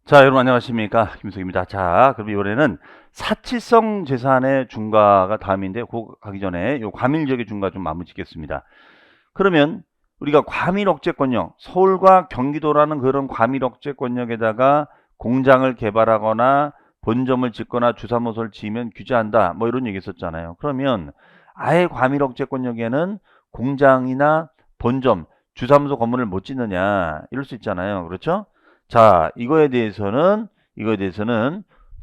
자, 여러분 안녕하십니까? 김석입니다. 자, 그럼 이번에는 사치성 재산의 중과가 다음인데, 그거 가기 전에 요 과밀지역의 중과 좀 마무리 짓겠습니다. 그러면 우리가 과밀억제권역, 서울과 경기도라는 그런 과밀억제권역에다가 공장을 개발하거나 본점을 짓거나 주사무소를 지으면 규제한다. 뭐 이런 얘기 했었잖아요. 그러면 아예 과밀억제권역에는 공장이나 본점, 주사무소 건물을 못 짓느냐 이럴 수 있잖아요. 그렇죠? 자, 이거에 대해서는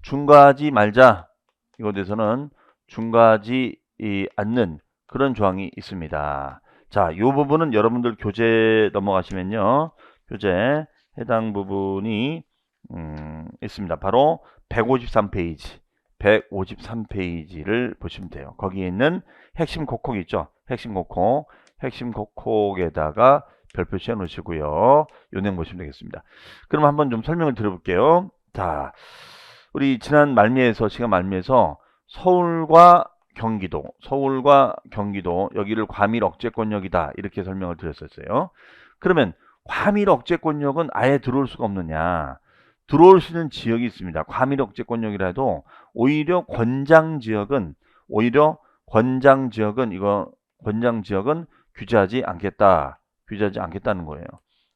중과하지 말자. 이거에 대해서는 중과하지 않는 그런 조항이 있습니다. 자, 이 부분은 여러분들 교재 넘어가시면요. 교재 해당 부분이 있습니다. 바로 153페이지. 153페이지를 보시면 돼요. 거기에 있는 핵심 곡콕 있죠. 핵심 곡콕. 핵심 곡콕에다가 별표 씌워 놓으시고요. 요 내용 보시면 되겠습니다. 그럼 한번 좀 설명을 드려볼게요. 자, 우리 지난 시간 말미에서 서울과 경기도 여기를 과밀억제권역이다 이렇게 설명을 드렸었어요. 그러면 과밀억제권역은 아예 들어올 수가 없느냐? 들어올 수 있는 지역이 있습니다. 과밀억제권역이라도 오히려 권장지역은 규제하지 않겠다는 거예요.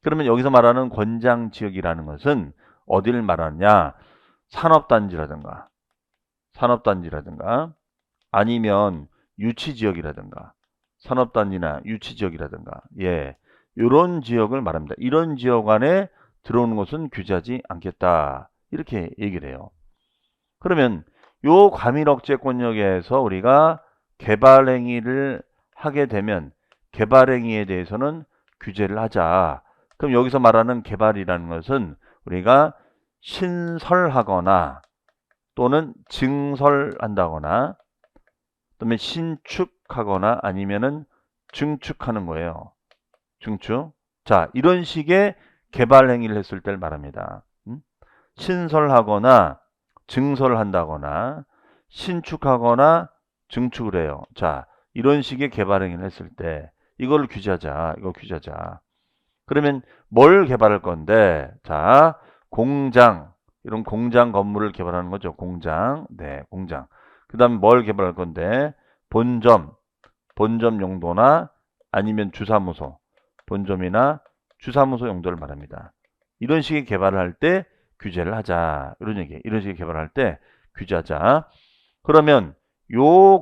그러면 여기서 말하는 권장지역이라는 것은 어디를 말하느냐? 산업단지라든가 아니면 유치지역이라든가 산업단지나 유치지역이라든가 이런 지역을 말합니다. 이런 지역 안에 들어오는 것은 규제하지 않겠다 이렇게 얘기를 해요. 그러면 요 과밀억제권역에서 우리가 개발행위를 하게 되면 개발행위에 대해서는 규제를 하자. 그럼 여기서 말하는 개발이라는 것은 우리가 신설하거나 또는 증설한다거나 그다음에 신축하거나 아니면은 증축하는 거예요. 증축. 자, 이런 식의 개발 행위를 했을 때를 말합니다. 신설하거나 증설한다거나 신축하거나 증축을 해요. 자, 이런 식의 개발 행위를 했을 때 이걸 규제하자. 이거 규제하자. 그러면 뭘 개발할 건데? 자, 공장. 이런 공장 건물을 개발하는 거죠. 공장. 네, 공장. 그다음에 뭘 개발할 건데? 본점 용도나 아니면 주사무소. 본점이나 주사무소 용도를 말합니다. 이런 식의 개발을 할 때 규제를 하자. 이런 얘기. 이런 식의 개발을 할 때 규제하자. 그러면 요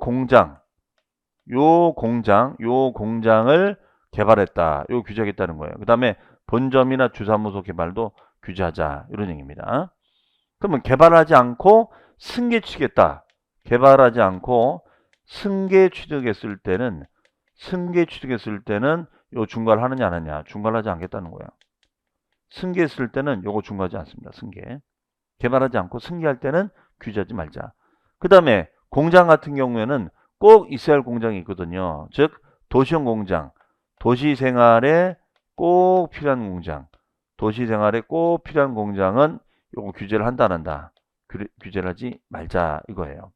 공장을 개발했다. 요 규제하겠다는 거예요. 그 다음에 본점이나 주사무소 개발도 규제하자. 이런 얘기입니다. 그러면 개발하지 않고 승계 취득했다. 개발하지 않고 승계 취득했을 때는 요 중과를 하느냐 안 하느냐. 중과를 하지 않겠다는 거예요. 승계했을 때는 요거 중과하지 않습니다. 승계. 개발하지 않고 승계할 때는 규제하지 말자. 그 다음에 공장 같은 경우에는 꼭 있어야 할 공장이 있거든요. 즉 도시형 공장, 도시생활에 꼭 필요한 공장은 요거 규제를 한다 안 한다. 규제를 하지 말자 이거예요.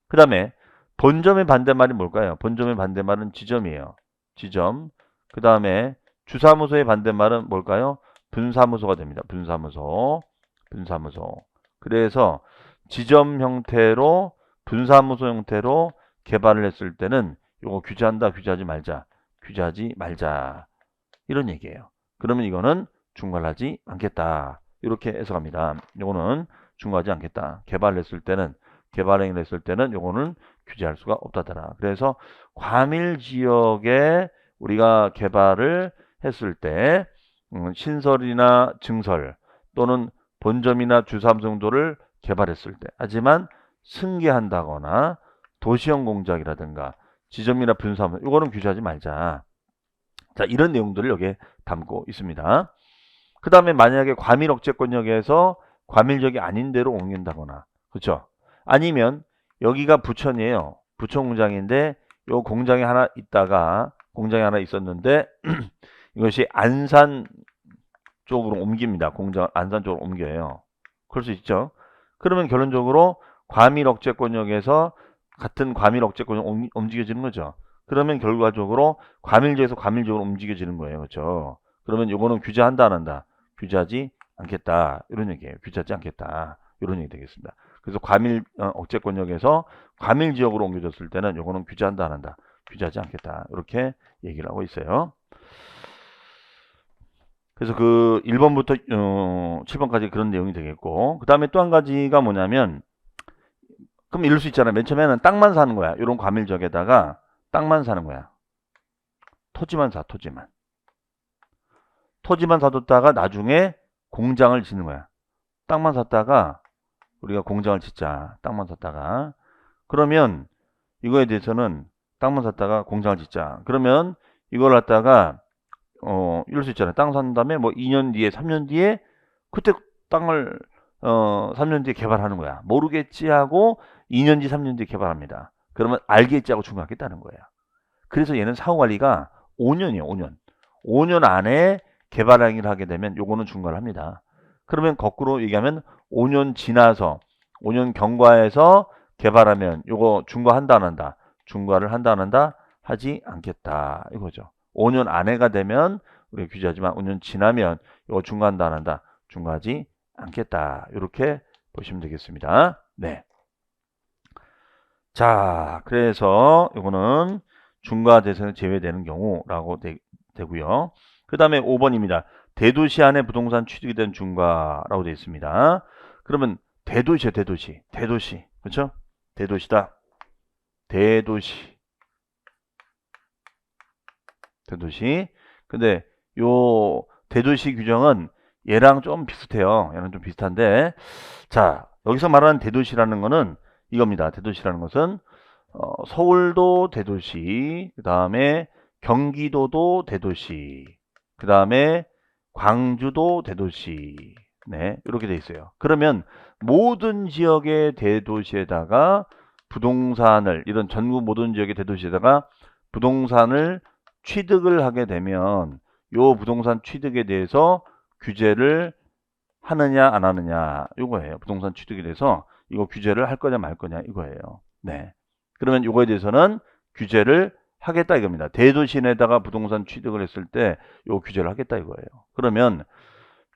그 다음에 본점의 반대말이 뭘까요? 본점의 반대말은 지점이에요. 지점. 그 다음에 주사무소의 반대말은 뭘까요? 분사무소가 됩니다. 분사무소. 그래서 지점 형태로 분사무소 형태로 개발을 했을 때는 이거 규제한다, 규제하지 말자. 이런 얘기예요. 그러면 이거는 중과를 하지 않겠다. 이렇게 해석합니다. 이거는 중과하지 않겠다. 개발행위를 했을 때는 요거는 규제할 수가 없다더라. 그래서 과밀 지역에 우리가 개발을 했을 때 신설이나 증설 또는 본점이나 주사무소 정도를 개발했을 때 하지만 승계한다거나 도시형 공장이라든가 지점이나 분사무소 이거는 규제하지 말자. 자, 이런 내용들을 여기에 담고 있습니다. 그 다음에 만약에 과밀억제권역에서 과밀지역이 아닌 데로 옮긴다거나 그렇죠? 아니면 여기가 부천이에요. 부천 공장인데 요 공장이 하나 있었는데 이것이 안산 쪽으로 옮깁니다. 공장 안산 쪽으로 옮겨요. 그럴 수 있죠. 그러면 결론적으로 과밀억제권역에서 같은 과밀억제권역 움직여지는 거죠. 그러면 결과적으로 과밀지역에서 과밀지역으로 움직여지는 거예요. 그렇죠. 그러면 요거는 규제한다 안 한다? 규제하지 않겠다. 이런 얘기예요. 규제하지 않겠다. 이런 얘기 되겠습니다. 그래서 과밀 억제권역에서 과밀 지역으로 옮겨졌을 때는 요거는 규제한다 안 한다. 규제하지 않겠다. 이렇게 얘기를 하고 있어요. 그래서 그 1번부터 7번까지 그런 내용이 되겠고, 그 다음에 또 한 가지가 뭐냐면, 그럼 이럴 수 있잖아요. 맨 처음에는 땅만 사는 거야. 이런 과밀 지역에다가 땅만 사는 거야. 토지만 사, 토지만. 토지만 사뒀다가 나중에 공장을 짓는 거야. 땅만 샀다가 우리가 공장을 짓자. 땅만 샀다가. 그러면 이거에 대해서는 땅만 샀다가 공장을 짓자. 그러면 이걸 갖다가 이럴 수 있잖아요. 땅 산 다음에 뭐 2년 뒤에 3년 뒤에 그때 땅을 3년 뒤에 개발하는 거야. 모르겠지 하고 2년 뒤 3년 뒤에 개발합니다. 그러면 알겠지 하고 중요하겠다는 거예요. 그래서 얘는 사후관리가 5년이에요. 5년. 5년 안에 개발 행위를 하게 되면 요거는 중과를 합니다. 그러면 거꾸로 얘기하면 5년 지나서 5년 경과해서 개발하면 요거 중과한다 안 한다. 중과를 한다 안 한다. 하지 않겠다. 이거죠. 5년 안에가 되면 우리가 규제하지만 5년 지나면 이거 중과한다 안 한다. 중과하지 않겠다. 이렇게 보시면 되겠습니다. 네. 자, 그래서 이거는 중과 대상에 제외되는 경우라고 되고요. 그 다음에 5번입니다. 대도시 안에 부동산 취득이 된 중과라고 되어 있습니다. 그러면 대도시야, 대도시. 대도시. 그렇죠? 대도시다. 대도시. 대도시. 근데 요 대도시 규정은 얘랑 좀 비슷해요. 얘랑 좀 비슷한데, 자, 여기서 말하는 대도시라는 거는 이겁니다. 대도시라는 것은 서울도 대도시, 그 다음에 경기도도 대도시, 그 다음에 광주도 대도시. 네, 이렇게 돼 있어요. 그러면 모든 지역의 대도시에다가 부동산을, 이런 전국 모든 지역의 대도시에다가 부동산을 취득을 하게 되면 요 부동산 취득에 대해서 규제를 하느냐 안 하느냐 이거예요. 부동산 취득에 대해서 이거 규제를 할 거냐 말 거냐 이거예요. 네. 그러면 이거에 대해서는 규제를 하겠다 이겁니다. 대도시 내다가 부동산 취득을 했을 때 요 규제를 하겠다 이거예요. 그러면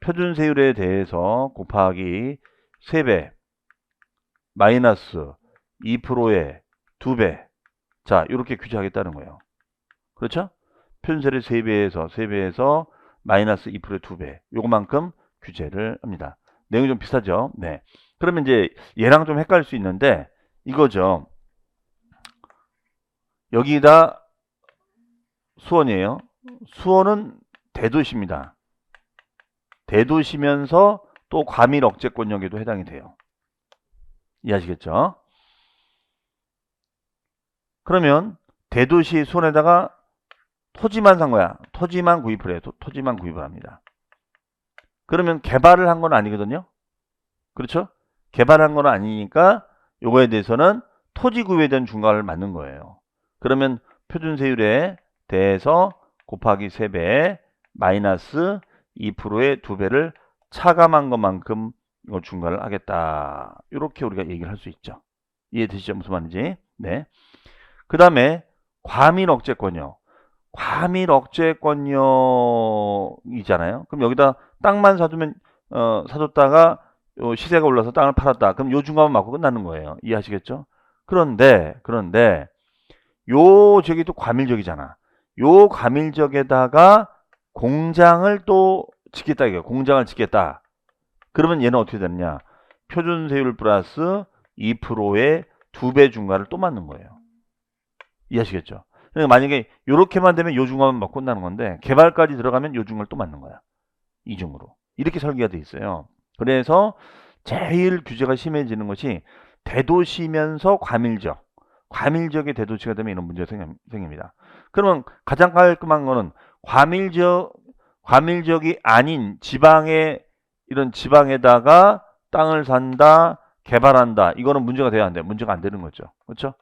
표준세율에 대해서 곱하기 3배 마이너스 2%의 2배. 자, 이렇게 규제하겠다는 거예요. 그렇죠? 표준세율 3배에서 마이너스 2%의 2배. 요거만큼 규제를 합니다. 내용이 좀 비슷하죠? 네. 그러면 이제 얘랑 좀 헷갈릴 수 있는데 이거죠. 여기다 수원이에요. 수원은 대도시입니다. 대도시면서 또 과밀 억제권역에도 해당이 돼요. 이해하시겠죠? 그러면 대도시 수원에다가 토지만 산 거야. 토지만 구입을 해요. 토지만 구입을 합니다. 그러면 개발을 한 건 아니거든요. 그렇죠? 개발한 건 아니니까 요거에 대해서는 토지 구입에 대한 중과를 맞는 거예요. 그러면 표준세율에 대해서 곱하기 3배 마이너스 2%의 2배를 차감한 것만큼 이거 중과를 하겠다. 이렇게 우리가 얘기를 할 수 있죠. 이해되시죠? 무슨 말인지. 네. 그 다음에 과밀 억제권역. 과밀 억제권역이잖아요. 그럼 여기다 땅만 사두면 사뒀다가 시세가 올라서 땅을 팔았다. 그럼 요 중과만 맞고 끝나는 거예요. 이해하시겠죠? 그런데 요 지역이 또 과밀지역이잖아. 요 과밀지역에다가 공장을 또 짓겠다 이거예요. 공장을 짓겠다. 그러면 얘는 어떻게 되느냐? 표준세율 플러스 2%의 2배 중과를 또 맞는 거예요. 이해하시겠죠? 그러니까 만약에 요렇게만 되면 요 중과만 맞고 끝나는 건데 개발까지 들어가면 요 중과를 또 맞는 거야. 이중으로. 이렇게 설계가 돼 있어요. 그래서 제일 규제가 심해지는 것이 대도시면서 과밀지역. 과밀지역의 대도시가 되면 이런 문제가 생깁니다. 그러면 가장 깔끔한 거는 과밀지역이 아닌 지방의 이런 지방에다가 땅을 산다, 개발한다. 이거는 문제가 돼야 안 돼. 문제가 안 되는 거죠. 그렇죠?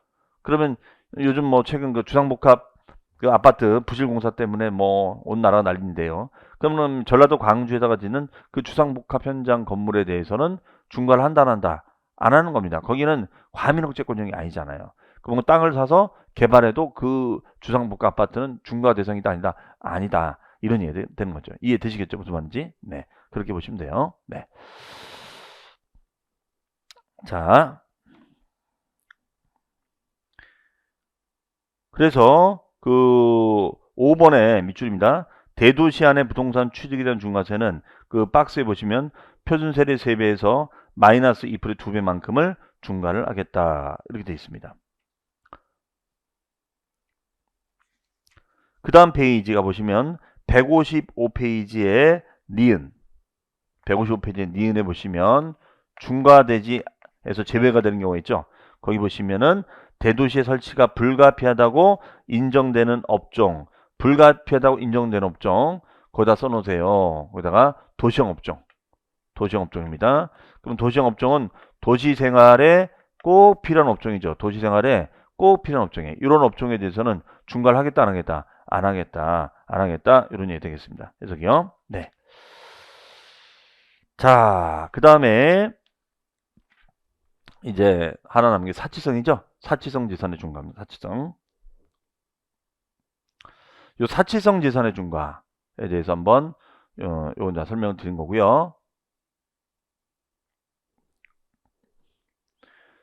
그러면 요즘 뭐 최근 그 주상복합 그 아파트 부실공사 때문에 뭐 온 나라가 난리인데요. 그러면 전라도 광주에다가 짓는 그 주상복합 현장 건물에 대해서는 중과를 한다 안 한다? 안 하는 겁니다. 거기는 과밀억제권역이 아니잖아요. 그러면 땅을 사서 개발해도 그 주상복합 아파트는 중과 대상이다 아니다? 아니다. 이런 이해 되는 거죠. 이해되시겠죠? 무슨 말인지? 네. 그렇게 보시면 돼요. 네. 자, 그래서 그 5번의 밑줄입니다. 대도시 안에 부동산 취득에 대한 중과세는 그 박스에 보시면 표준세율의 3배에서 마이너스 2%의 2배만큼을 중과를 하겠다. 이렇게 되어 있습니다. 그 다음 페이지가 보시면 155페이지에 니은 155페이지에 니은에 보시면 중과대지에서 제외가 되는 경우가 있죠. 거기 보시면은 대도시의 설치가 불가피하다고 인정되는 업종, 불가피하다고 인정되는 업종 거기다 써놓으세요. 거기다가 도시형 업종, 도시형 업종입니다. 그럼 도시형 업종은 도시생활에 꼭 필요한 업종이죠. 도시생활에 꼭 필요한 업종이에요. 이런 업종에 대해서는 중과를 하겠다 안 하겠다? 안 하겠다. 안 하겠다. 이런 얘기 되겠습니다. 해석이요. 네. 자, 그 다음에 이제 하나 남은 게 사치성이죠. 사치성 재산의 중과입니다. 사치성. 요 사치성 재산의 중과에 대해서 한번 요건 다 설명을 드린 거고요.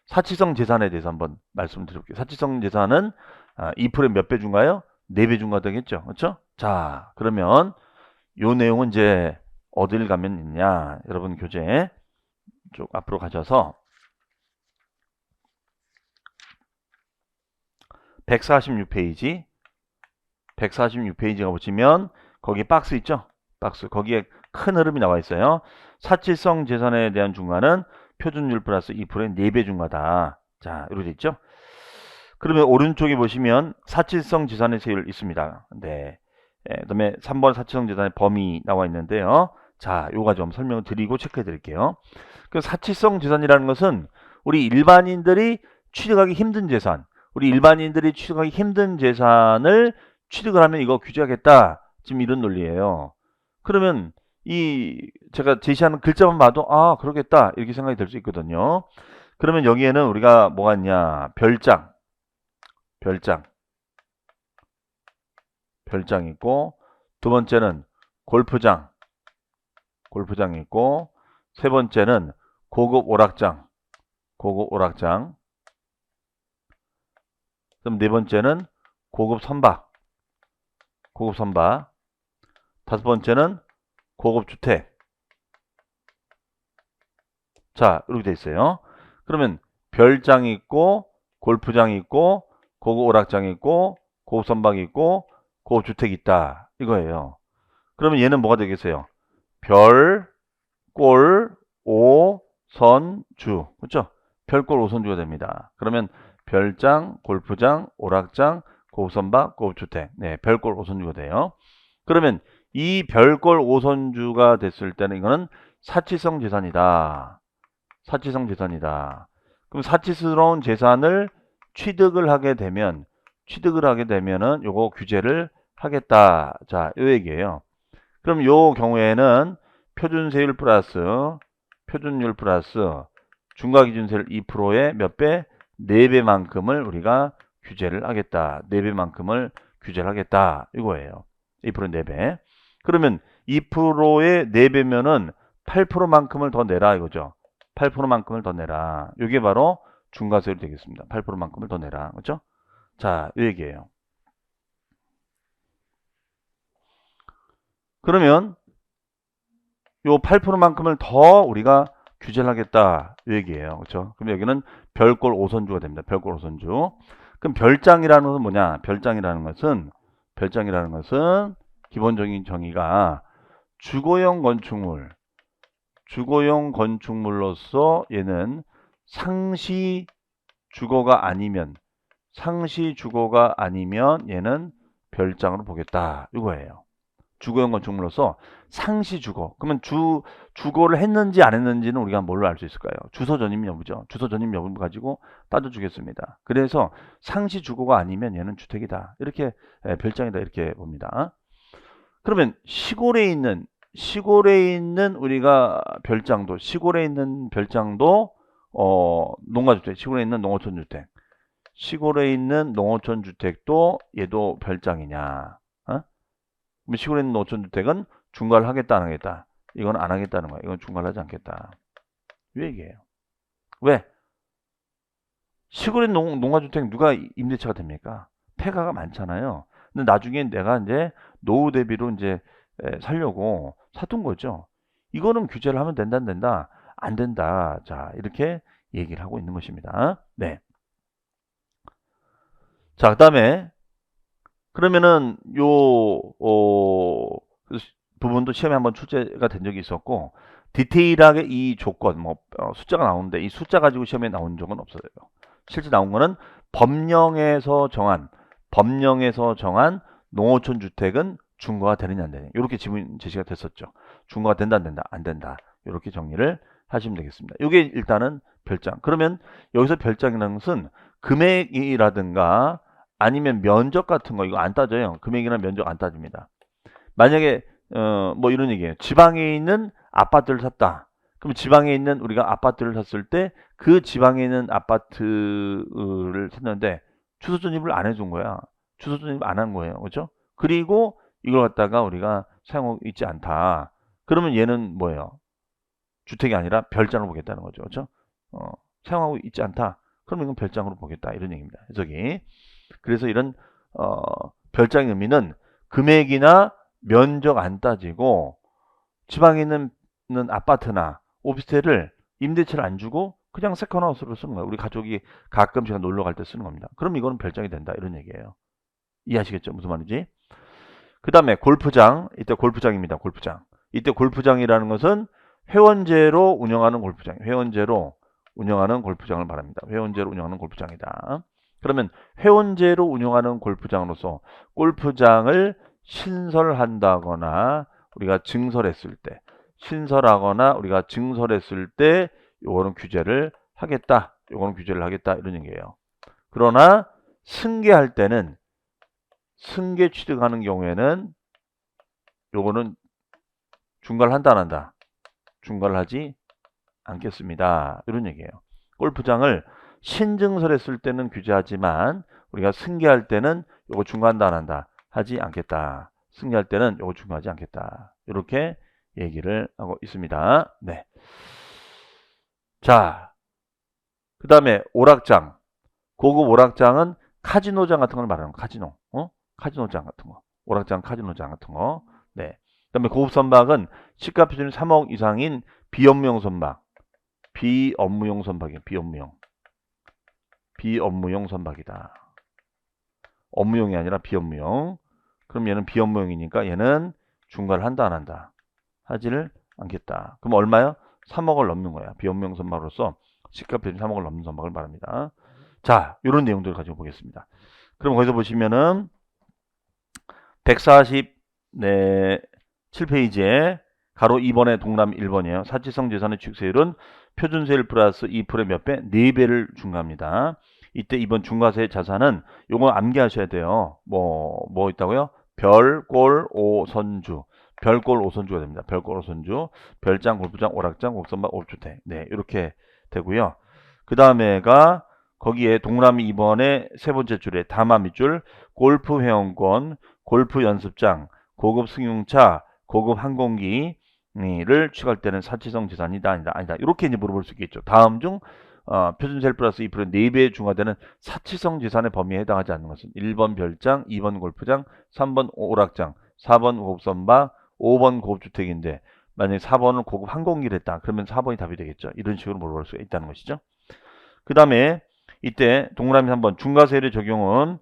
사치성 재산에 대해서 한번 말씀을 드릴게요. 사치성 재산은 2%의 몇 배 중과요? 4배 중과 되겠죠. 그렇죠? 자, 그러면 요 내용은 이제 어딜 가면 있냐? 여러분 교재 쭉 앞으로 가셔서 146페이지 146페이지가 보시면 거기 박스 있죠? 박스 거기에 큰 흐름이 나와 있어요. 사치성 재산에 대한 중과는 표준율 플러스 2%의 4배 중과다. 자, 이렇게 돼 있죠? 그러면 오른쪽에 보시면 사치성 재산의 세율 있습니다. 네. 그다음에 3번 사치성 재산의 범위 나와 있는데요. 자, 요거 좀 설명을 드리고 체크해 드릴게요. 그 사치성 재산이라는 것은 우리 일반인들이 취득하기 힘든 재산, 우리 일반인들이 취득하기 힘든 재산을 취득을 하면 이거 규제하겠다. 지금 이런 논리예요. 그러면 이 제가 제시하는 글자만 봐도 아 그러겠다 이렇게 생각이 들 수 있거든요. 그러면 여기에는 우리가 뭐가 있냐? 별장 있고, 두 번째는 골프장 있고, 세 번째는 고급 오락장 그럼 네 번째는 고급 선박 다섯 번째는 고급 주택. 자, 이렇게 돼 있어요. 그러면 별장이 있고, 골프장이 있고, 고급 오락장이 있고, 고급 선박이 있고, 고급 주택이 있다. 이거예요. 그러면 얘는 뭐가 되겠어요? 별, 골, 오, 선, 주. 그렇죠? 별골 오선주가 됩니다. 그러면 별장, 골프장, 오락장, 고급 선박, 고급 주택. 네, 별골 오선주가 돼요. 그러면 이 별골 오선주가 됐을 때는 이거는 사치성 재산이다. 사치성 재산이다. 그럼 사치스러운 재산을 취득을 하게 되면은 요거 규제를 하겠다. 자, 요 얘기예요. 그럼 요 경우에는 표준세율 플러스 표준율 플러스 중과기준세율 2%의 몇 배? 4배만큼을 우리가 규제를 하겠다. 4배만큼을 규제를 하겠다. 이거예요. 2% 4배. 그러면 2%의 4배면은 8%만큼을 더 내라 이거죠. 8%만큼을 더 내라. 이게 바로 중과세율이 되겠습니다. 8%만큼을 더 내라. 그렇죠? 자, 이 얘기예요. 그러면 요 8%만큼을 더 우리가 규제를 하겠다. 이 얘기예요. 그렇죠? 그럼 여기는 별골 5선주가 됩니다. 별골 5선주. 그럼 별장이라는 것은 뭐냐? 별장이라는 것은 기본적인 정의가 주거용 건축물로서 얘는 상시 주거가 아니면 얘는 별장으로 보겠다. 이거예요. 주거용 건축물로서 상시 주거. 그러면 주거를 했는지 안 했는지는 우리가 뭘로 알 수 있을까요? 주소 전입 여부죠. 주소 전입 여부를 가지고 따져주겠습니다. 그래서 상시 주거가 아니면 얘는 주택이다. 이렇게 별장이다 이렇게 봅니다. 그러면 시골에 있는 우리가 별장도 농가주택, 시골에 있는 농어촌 주택, 시골에 있는 농어촌 주택도 얘도 별장이냐? 그럼 시골에 있는 농어촌 주택은 중과를 하겠다 안 하겠다? 이건 안 하겠다는 거야. 이건 중과하지 않겠다. 이 얘기예요. 왜? 시골의 농가주택 누가 임대차가 됩니까? 폐가가 많잖아요. 근데 나중에 내가 이제 노후 대비로 이제 살려고 사둔 거죠. 이거는 규제를 하면 된다, 안 된다? 안 된다. 자, 이렇게 얘기를 하고 있는 것입니다. 네. 자, 그 다음에, 그러면은, 부분도 시험에 한번 출제가 된 적이 있었고, 디테일하게 이 조건, 숫자가 나오는데, 이 숫자 가지고 시험에 나온 적은 없어요. 실제 나온 거는 법령에서 정한 농어촌 주택은 중과가 되느냐 안 되느냐. 이렇게 지문 제시가 됐었죠. 중과가 된다 안 된다 안 된다. 이렇게 정리를 하시면 되겠습니다. 이게 일단은 별장. 그러면 여기서 별장이라는 것은 금액이라든가 아니면 면적 같은 거 이거 안 따져요. 금액이나 면적 안 따집니다. 만약에 뭐 이런 얘기예요. 지방에 있는 아파트를 샀다. 그럼 지방에 있는 우리가 아파트를 샀을 때 그 지방에 있는 아파트를 샀는데 주소 전입을 안 해준 거야. 주소 전입 안 한 거예요. 그렇죠? 그리고 이걸 갖다가 우리가 사용하고 있지 않다. 그러면 얘는 뭐예요? 주택이 아니라 별장으로 보겠다는 거죠. 그렇죠? 사용하고 있지 않다. 그러면 이건 별장으로 보겠다. 이런 얘기입니다. 해석이. 그래서 이런 별장의 의미는 금액이나 면적 안 따지고 지방에 있는 아파트나 오피스텔을 임대차를 안 주고 그냥 세컨하우스로 쓰는 거예요. 우리 가족이 가끔씩 놀러 갈 때 쓰는 겁니다. 그럼 이거는 별장이 된다. 이런 얘기예요. 이해하시겠죠? 무슨 말인지? 그 다음에 골프장. 이때 골프장입니다. 골프장. 이때 골프장이라는 것은 회원제로 운영하는 골프장. 회원제로 운영하는 골프장을 말합니다. 회원제로 운영하는 골프장이다. 그러면 회원제로 운영하는 골프장으로서 골프장을 신설한다거나 우리가 증설했을 때 신설하거나 우리가 증설했을 때 요거는 규제를 하겠다. 요거는 규제를 하겠다. 이런 얘기예요. 그러나 승계할 때는 승계 취득하는 경우에는 요거는 중과를 한다 안 한다. 중과를 하지 않겠습니다. 이런 얘기예요. 골프장을 신증설했을 때는 규제하지만 우리가 승계할 때는 요거 중과한다 안 한다. 하지 않겠다. 승계할 때는 요거 중과하지 않겠다. 이렇게 얘기를 하고 있습니다. 네. 자, 그 다음에 오락장. 고급 오락장은 카지노장 같은 걸 말하는 거. 카지노. 카지노장 같은 거. 오락장, 카지노장 같은 거. 네. 그 다음에 고급 선박은 시가 표준이 3억 이상인 비업무용 선박. 비업무용 선박이에요. 비업무용 선박이다. 업무용이 아니라 비업무용. 그럼 얘는 비업무용이니까 얘는 중과를 한다 안 한다. 하지를 않겠다. 그럼 얼마요? 3억을 넘는 거야. 비업무용 선박으로서 시가 표준 3억을 넘는 선박을 말합니다. 자, 이런 내용들을 가지고 보겠습니다. 그럼 거기서 보시면은 147페이지에 가로 2번에 동그라미 1번이에요. 사치성 재산의 취득세율은 표준세율 플러스 2%의 몇 배? 4배를 중과합니다. 이때 이번 중과세 자산은 요거 암기하셔야 돼요. 뭐 있다고요? 별골 오선주. 별골 오선주가 됩니다. 별골 오선주. 별장, 골프장, 오락장, 곡선박, 옵주택. 네, 이렇게 되고요. 그 다음에가 거기에 동그라미 2번의 세 번째 줄에 다마 밑줄 골프 회원권, 골프 연습장, 고급 승용차, 고급 항공기를 취득할 때는 사치성 재산이다 아니다 이렇게 이제 물어볼 수 있겠죠. 다음 중 표준세율 플러스 2% 4배 중과되는 사치성 재산의 범위에 해당하지 않는 것은 1번 별장, 2번 골프장, 3번 오락장, 4번 고급 선박, 5번 고급주택인데 만약에 4번은 고급 항공기를 했다. 그러면 4번이 답이 되겠죠. 이런 식으로 물어볼 수가 있다는 것이죠. 그 다음에 이때 동그라미 3번 중과세율의 적용은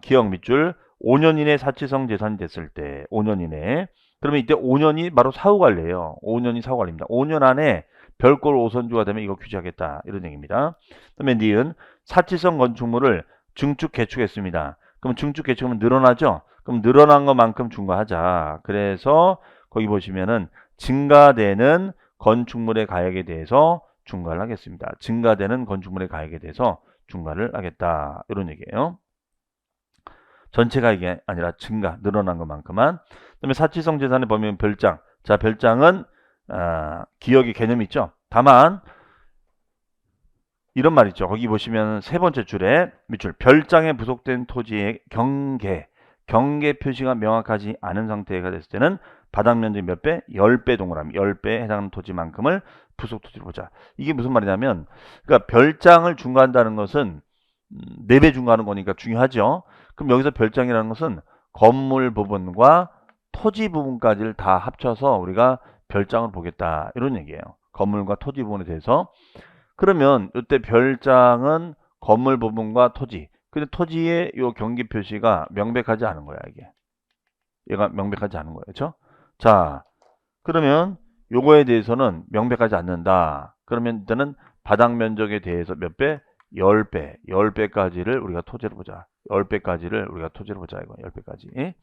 기억 밑줄 5년 이내 사치성 재산이 됐을 때 5년 이내 그러면 이때 5년이 바로 사후관리예요. 5년이 사후관리입니다. 5년 안에 별골 5선주가 되면 이거 규제하겠다. 이런 얘기입니다. 그 다음에 니은 사치성 건축물을 증축 개축했습니다. 그럼 증축 개축하면 늘어나죠? 그럼 늘어난 것만큼 중과하자. 그래서 거기 보시면은 증가되는 건축물의 가액에 대해서 중과를 하겠습니다. 증가되는 건축물의 가액에 대해서 중과를 하겠다. 이런 얘기예요. 전체 가액이 아니라 증가, 늘어난 것만큼만. 그 다음에 사치성 재산의 범위는 별장. 자, 별장은 기억의 개념이 있죠. 다만 이런 말 있죠. 거기 보시면 세 번째 줄에 밑줄 별장에 부속된 토지의 경계 표시가 명확하지 않은 상태가 됐을 때는 바닥 면적이 몇 배? 10배 동그라미. 10배에 해당하는 토지만큼을 부속 토지로 보자. 이게 무슨 말이냐면, 그러니까 별장을 중과한다는 것은 4배 중과하는 거니까 중요하죠. 그럼 여기서 별장이라는 것은 건물 부분과 토지 부분까지를 다 합쳐서 우리가 별장을 보겠다. 이런 얘기예요. 건물과 토지 부분에 대해서. 그러면 이때 별장은 건물 부분과 토지. 근데 토지의 요 경계 표시가 명백하지 않은 거야, 이게. 얘가 명백하지 않은 거예요. 그렇죠? 자, 그러면 요거에 대해서는 명백하지 않는다. 그러면 일단은 바닥 면적에 대해서 몇 배? 10배. 10배까지를 우리가 토지로 보자. 10배까지를 우리가 토지로 보자. 이거 10배까지.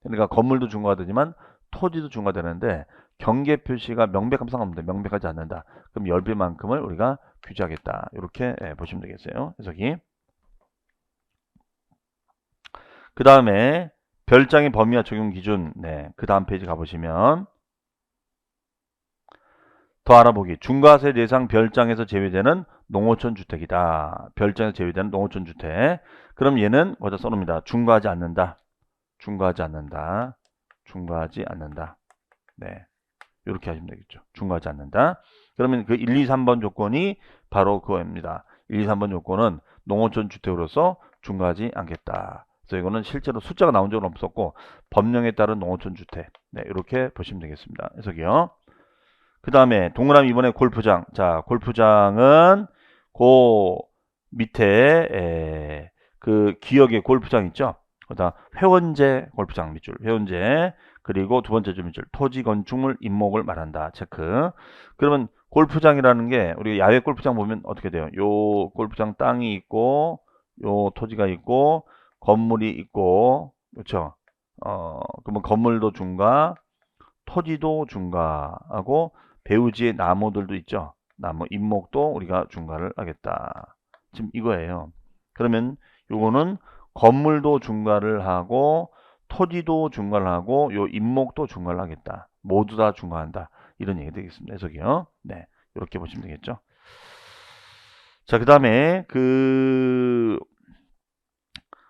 그러니까 건물도 중과되지만 토지도 중과되는데 경계 표시가 명백하면 상관없는데 명백하지 않는다. 그럼 10배만큼을 우리가 규제하겠다. 이렇게 보시면 되겠어요. 해석이. 그 다음에 별장의 범위와 적용 기준. 네, 그 다음 페이지 가보시면 더 알아보기. 중과세 대상 별장에서 제외되는 농어촌 주택이다. 별장에서 제외되는 농어촌 주택. 그럼 얘는 거기다 써놓습니다. 중과하지 않는다. 중과하지 않는다. 중과하지 않는다. 네, 이렇게 하시면 되겠죠. 중과하지 않는다. 그러면 그 1, 2, 3번 조건이 바로 그거입니다. 1, 2, 3번 조건은 농어촌 주택으로서 중과하지 않겠다. 그래서 이거는 실제로 숫자가 나온 적은 없었고 법령에 따른 농어촌 주택. 네, 이렇게 보시면 되겠습니다. 해석이요. 그 다음에 동그라미 이번에 골프장. 자, 골프장은 그 밑에 그 기역의 골프장 있죠. 그다음 회원제 골프장 밑줄 회원제. 그리고 두 번째 줄 밑줄 토지 건축물 임목을 말한다. 체크. 그러면 골프장이라는 게 우리 야외 골프장 보면 어떻게 돼요? 요 골프장 땅이 있고 요 토지가 있고 건물이 있고 그렇죠? 그러면 건물도 중과 토지도 중과하고 배우지의 나무들도 있죠. 나무 임목도 우리가 중과를 하겠다. 지금 이거예요. 그러면 요거는 건물도 중과를 하고 토지도 중과를 하고 요 임목도 중과를 하겠다. 모두 다 중과한다. 이런 얘기 되겠습니다. 해석이요. 네, 이렇게 보시면 되겠죠. 자, 그 다음에 그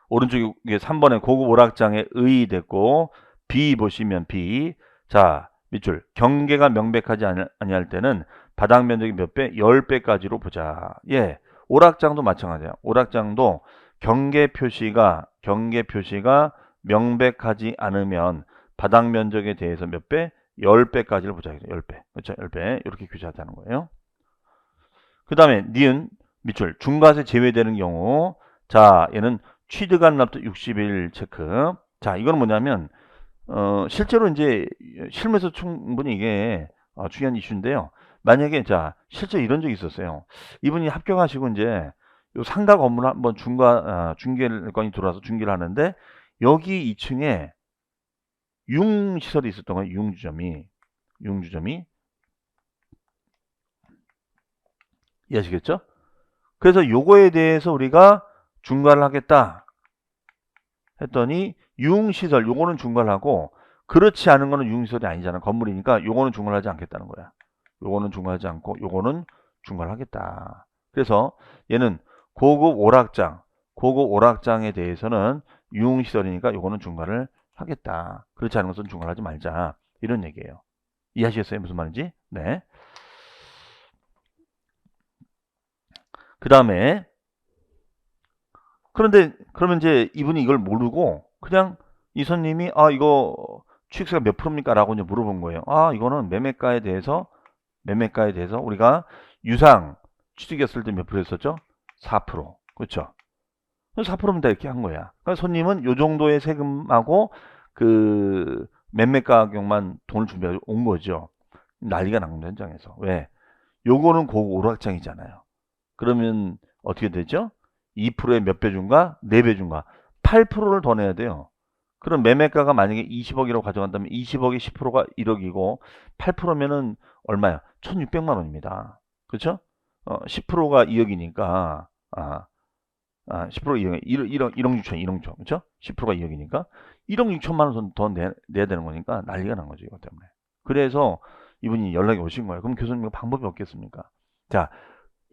오른쪽에 3번에 고급 오락장에 의 됐고 B 보시면 B. 자, 밑줄 경계가 명백하지 아니할 때는 바닥 면적이 몇 배? 10배까지로 보자. 예, 오락장도 마찬가지야. 오락장도 경계 표시가 명백하지 않으면 바닥 면적에 대해서 몇 배? 10배까지를 보자. 10배. 그렇죠? 10배. 이렇게 규제하자는 거예요. 그 다음에 니은 밑줄 중과세 제외되는 경우. 자, 얘는 취득한 납도 60일 체크. 자, 이건 뭐냐면 실제로 이제 실무에서 충분히 이게 중요한 이슈인데요. 만약에 자 실제 이런 적이 있었어요. 이분이 합격하시고 이제 요 상가 건물 한번 중개권이 들어와서 중개를 하는데 여기 2층에 융시설이 있었던 거예요. 융주점이 이해하시겠죠? 그래서 요거에 대해서 우리가 중과를 하겠다 했더니 융시설 요거는 중과를 하고 그렇지 않은 거는 융시설이 아니잖아. 건물이니까 요거는 중과를 하지 않겠다는 거야. 요거는 중과하지 않고 요거는 중과를 하겠다. 그래서 얘는 고급 오락장에 대해서는 융시설이니까 요거는 중과를 하겠다. 그렇지 않은 것은 중과를 하지 말자. 이런 얘기예요. 이해하시겠어요? 무슨 말인지? 네. 그 다음에 그러면 이제 이분이 이걸 모르고 그냥 이 손님이 이거 취득세가 몇 프로입니까? 라고 이제 물어본 거예요. 이거는 매매가에 대해서 우리가 유상 취득했을 때 몇 프로 했었죠? 4%. 그렇죠? 4%입니다. 이렇게 한 거야. 그러니까 손님은 요 정도의 세금하고 그 매매 가격만 돈을 준비하고 온 거죠. 난리가 난 겁니다. 현장에서. 왜? 요거는 고급 오락장이잖아요. 그러면 어떻게 되죠? 2%에 몇 배 준가? 4배 준가? 8%를 더 내야 돼요. 그럼 매매가가 만약에 20억이라고 가져간다면 20억의 10%가 1억이고 8%면은 얼마야? 1600만 원입니다. 그렇죠? 10%가 2억이니까 10%가 2억, 1억 6천. 그렇죠? 10%가 2억이니까 1억 6천만 원 더 내야 되는 거니까 난리가 난 거죠. 이것 때문에. 그래서 이분이 연락이 오신 거예요. 그럼 교수님 방법이 없겠습니까? 자,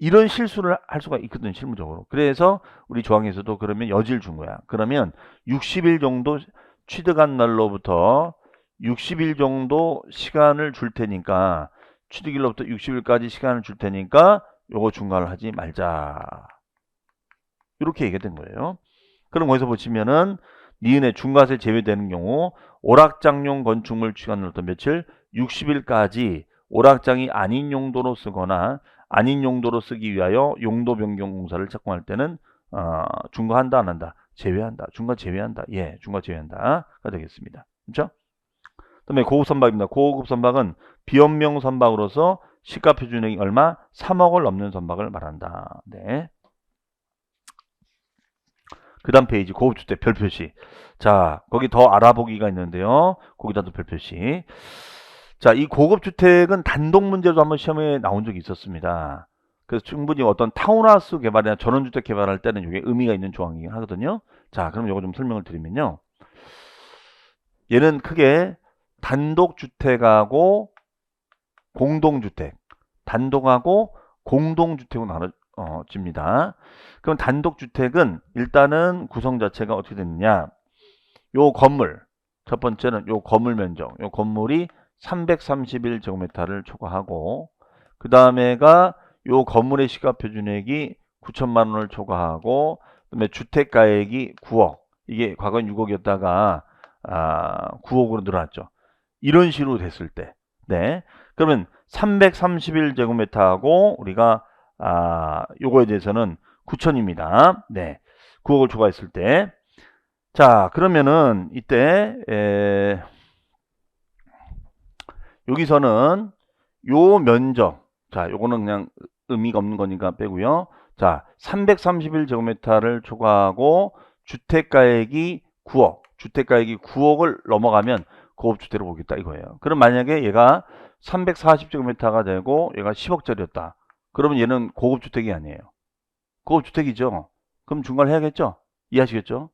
이런 실수를 할 수가 있거든요. 실무적으로. 그래서 우리 조항에서도 그러면 여지를 준 거야. 그러면 60일 정도 취득한 날로부터 60일 정도 시간을 줄 테니까 취득일로부터 60일까지 시간을 줄 테니까 요거 중과를 하지 말자. 이렇게 얘기가 된 거예요. 그럼 거기서 보시면은 니은의 중과세 제외되는 경우 오락장용 건축물 취득일로부터 며칠? 60일까지 오락장이 아닌 용도로 쓰거나 아닌 용도로 쓰기 위하여 용도 변경 공사를 착공할 때는 중과한다 안 한다? 제외한다. 중과 제외한다. 예, 중과 제외한다가 되겠습니다. 그렇죠? 그다음에 고급 선박입니다. 고급 선박은 비연명 선박으로서 시가 표준액이 얼마? 3억을 넘는 선박을 말한다. 네. 그 다음 페이지 고급주택 별표시. 자, 거기 더 알아보기가 있는데요. 거기다도 별표시. 자, 이 고급주택은 단독 문제도 한번 시험에 나온 적이 있었습니다. 그래서 충분히 어떤 타운하우스 개발이나 전원주택 개발할 때는 이게 의미가 있는 조항이긴 하거든요. 자, 그럼 이거 좀 설명을 드리면요. 얘는 크게 단독주택하고 공동주택, 단독하고 공동주택으로 나눠집니다. 그럼 단독주택은 일단은 구성 자체가 어떻게 되느냐. 요 건물, 첫 번째는 요 건물 면적, 요 건물이 331제곱미터를 초과하고 그 다음에가 요 건물의 시가표준액이 9천만 원을 초과하고 그다음에 주택가액이 9억. 이게 과거엔 6억이었다가 9억으로 늘어났죠. 이런 식으로 됐을 때, 네. 그러면 331제곱미터하고 우리가 요거에 대해서는 9천입니다. 네. 9억을 초과했을 때. 자, 그러면은 이때 여기서는 요 면적, 자, 요거는 그냥 의미가 없는 거니까 빼고요. 자, 331제곱미터를 초과하고 주택가액이 9억, 주택가액이 9억을 넘어가면 고급주택으로 보겠다 이거예요. 그럼 만약에 얘가 340제곱미터가 되고 얘가 10억짜리였다. 그러면 얘는 고급주택이 아니에요. 고급주택이죠. 그럼 중과를 해야겠죠? 이해하시겠죠?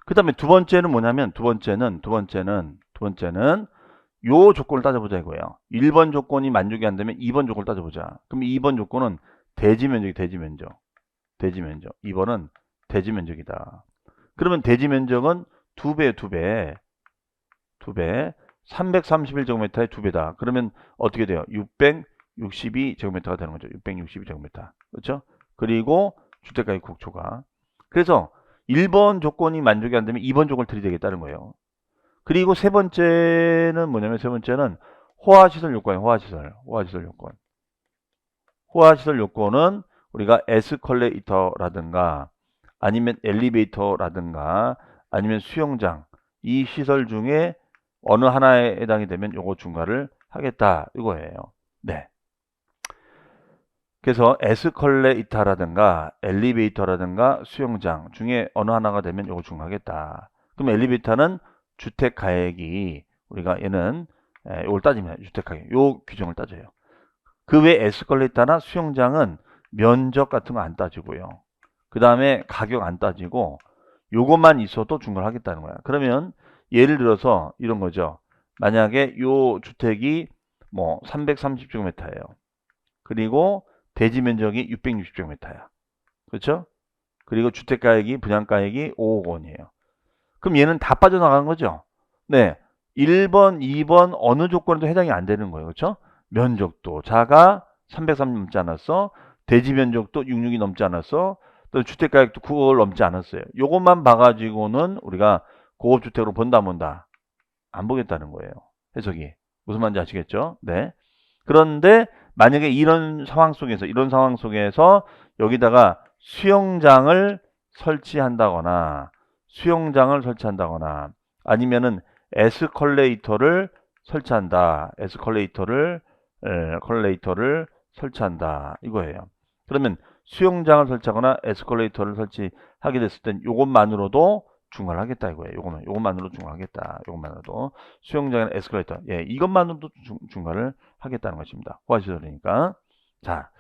그 다음에 두 번째는 뭐냐면 두 번째는 요 조건을 따져보자 이거예요. 1번 조건이 만족이 안 되면 2번 조건을 따져보자. 그럼 2번 조건은 대지면적이 대지면적. 2번은 대지면적이다. 그러면 대지면적은 2배. 331제곱미터의 2배다. 그러면 어떻게 돼요? 662제곱미터가 되는 거죠. 662제곱미터. 그렇죠? 그리고 주택가액 국초가. 그래서 1번 조건이 만족이 안 되면 2번 조건을 들이대겠다는 거예요. 그리고 세 번째는 뭐냐면 세 번째는 호화시설 요건이에요. 호화시설 요건. 호화시설 요건은 우리가 에스컬레이터라든가 아니면 엘리베이터라든가 아니면 수영장 이 시설 중에 어느 하나에 해당이 되면 요거 중과를 하겠다 이거예요. 네. 그래서 에스컬레이터라든가 엘리베이터라든가 수영장 중에 어느 하나가 되면 요거 중과하겠다. 그럼 엘리베이터는 주택 가액이 우리가 얘는 요걸 따지면 주택 가액 요 규정을 따져요. 그 외 에스컬레이터나 수영장은 면적 같은 거 안 따지고요. 그 다음에 가격 안 따지고 요것만 있어도 중과를 하겠다는 거야. 그러면 예를 들어서 이런 거죠. 만약에 요 주택이 뭐 330제곱미터예요. 그리고 대지 면적이 660제곱미터야. 그렇죠? 그리고 주택가액이 분양가액이 5억 원이에요. 그럼 얘는 다 빠져나가는 거죠. 네. 1번, 2번 어느 조건에도 해당이 안 되는 거예요. 그렇죠? 면적도 자가 330 넘지 않았어. 대지 면적도 66이 넘지 않았어. 또 주택가액도 9억을 넘지 않았어요. 요것만 봐가지고는 우리가 고급주택으로 본다 본다. 안 보겠다는 거예요. 해석이. 무슨 말인지 아시겠죠? 네. 그런데 만약에 이런 상황 속에서 여기다가 수영장을 설치한다거나 아니면은 에스컬레이터를 설치한다. 컬레이터를 설치한다. 이거예요. 그러면 수영장을 설치하거나 에스컬레이터를 설치하게 됐을 땐 요것만으로도 중과를 하겠다 이거예요. 요것만으로 중과하겠다. 요것만으로도 수영장이나 에스컬레이터. 예, 이것만으로도 중과를 하겠다는 것입니다. 호화시설이니까. 자,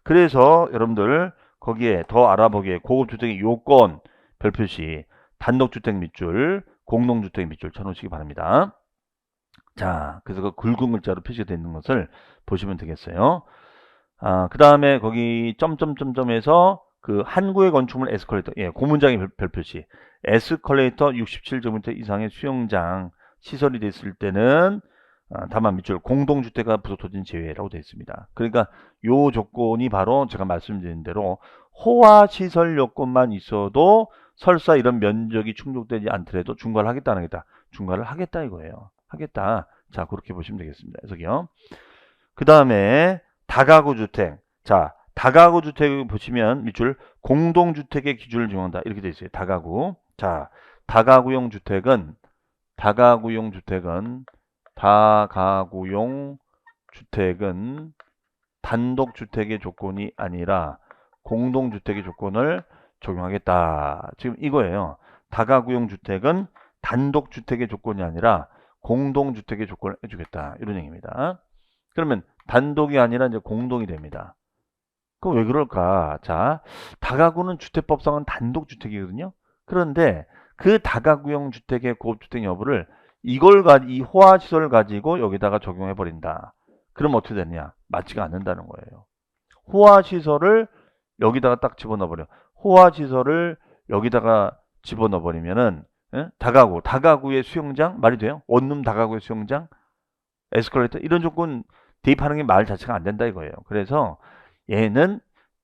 그래서 여러분들 거기에 더 알아보기에 고급주택의 요건 별표시 단독주택 밑줄, 공동주택 밑줄 쳐놓으시기 바랍니다. 자, 그래서 그 굵은 글자로 표시가 되어 있는 것을 보시면 되겠어요. 그 다음에 거기 점점점점에서 그 한국의 건축물 에스컬레이터, 예, 고문장의 별표시 에스컬레이터 67제곱미터 이상의 수영장 시설이 됐을 때는 다만 밑줄 공동주택과 부속토지는 제외라고 되어 있습니다. 그러니까 요 조건이 바로 제가 말씀드린 대로 호화 시설 요건만 있어도 설사 이런 면적이 충족되지 않더라도 중과를 하겠다 안 하겠다. 중과를 하겠다 이거예요. 하겠다. 자, 그렇게 보시면 되겠습니다. 해석이요. 그 다음에 다가구 주택. 자, 다가구 주택 보시면 밑줄 공동주택의 기준을 적용한다. 이렇게 되어 있어요. 다가구. 자, 다가구용 주택은 단독주택의 조건이 아니라 공동주택의 조건을 적용하겠다. 지금 이거예요. 다가구용 주택은 단독주택의 조건이 아니라 공동주택의 조건을 해주겠다. 이런 얘기입니다. 그러면 단독이 아니라 이제 공동이 됩니다. 그럼 왜 그럴까? 자, 다가구는 주택법상은 단독주택이거든요. 그런데 그 다가구용 주택의 고급주택 여부를 이 호화시설을 가지고 여기다가 적용해 버린다. 그럼 어떻게 되냐? 맞지가 않는다는 거예요. 호화시설을 여기다가 딱 집어넣어 버려. 호화시설을 여기다가 집어넣어 버리면은 다가구의 수영장 말이 돼요? 원룸 다가구의 수영장, 에스컬레이터 이런 조건 대입하는 게 말 자체가 안 된다 이거예요. 그래서 얘는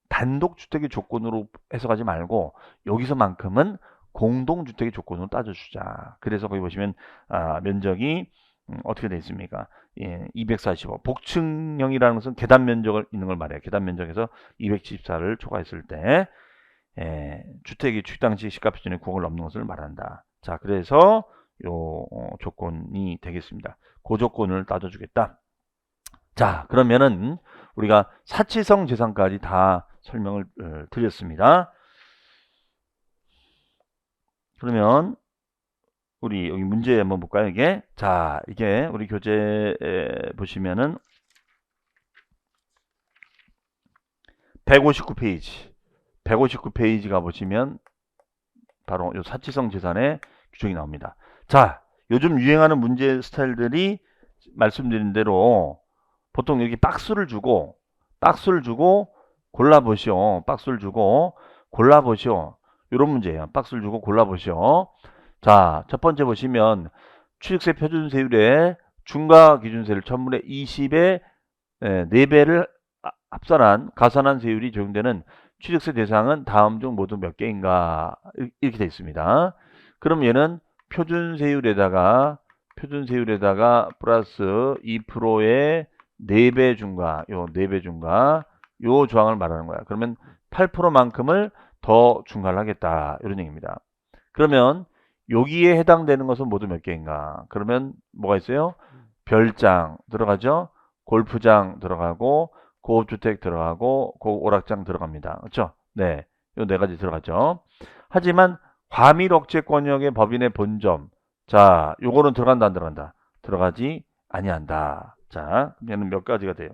단독주택의 조건으로 해석하지 말고 여기서만큼은 공동주택의 조건으로 따져주자. 그래서 거기 보시면 면적이 어떻게 되어 있습니까? 예, 245. 복층형이라는 것은 계단 면적을 있는 걸 말해요. 계단 면적에서 274를 초과했을 때 주택이 주당시 시가 표준의 9억을 넘는 것을 말한다. 자, 그래서 요 조건이 되겠습니다. 그 조건을 따져주겠다. 자, 그러면은 우리가 사치성 재산까지 다 설명을 드렸습니다. 그러면 우리 여기 문제 한번 볼까요? 이게 자, 이게 우리 교재에 보시면은 159페이지가 보시면 바로 요 사치성 재산의 규정이 나옵니다. 자, 요즘 유행하는 문제 스타일들이 말씀드린 대로 보통 여기 박스를 주고 골라보시오. 박스를 주고 골라보시오. 이런 문제예요. 박스를 주고 골라보시오. 자, 첫 번째 보시면 취득세 표준세율의 중과 기준세를 1000분의 20의 4배를 합산한 가산한 세율이 적용되는 취득세 대상은 다음 중 모두 몇 개인가 이렇게 되어 있습니다. 그럼 얘는 표준세율에다가 플러스 2%의 4배 중과 요 4배 중과 요 조항을 말하는 거야. 그러면 8%만큼을 더 중과를 하겠다. 이런 얘기입니다. 그러면 여기에 해당되는 것은 모두 몇 개인가? 그러면 뭐가 있어요? 별장 들어가죠? 골프장 들어가고 고급주택 들어가고 오락장 들어갑니다. 그렇죠? 네, 요 네 가지 들어가죠. 하지만 과밀억제권역의 법인의 본점, 자, 요거는 들어간다 안 들어간다? 들어가지 아니한다. 자, 얘는 몇 가지가 돼요?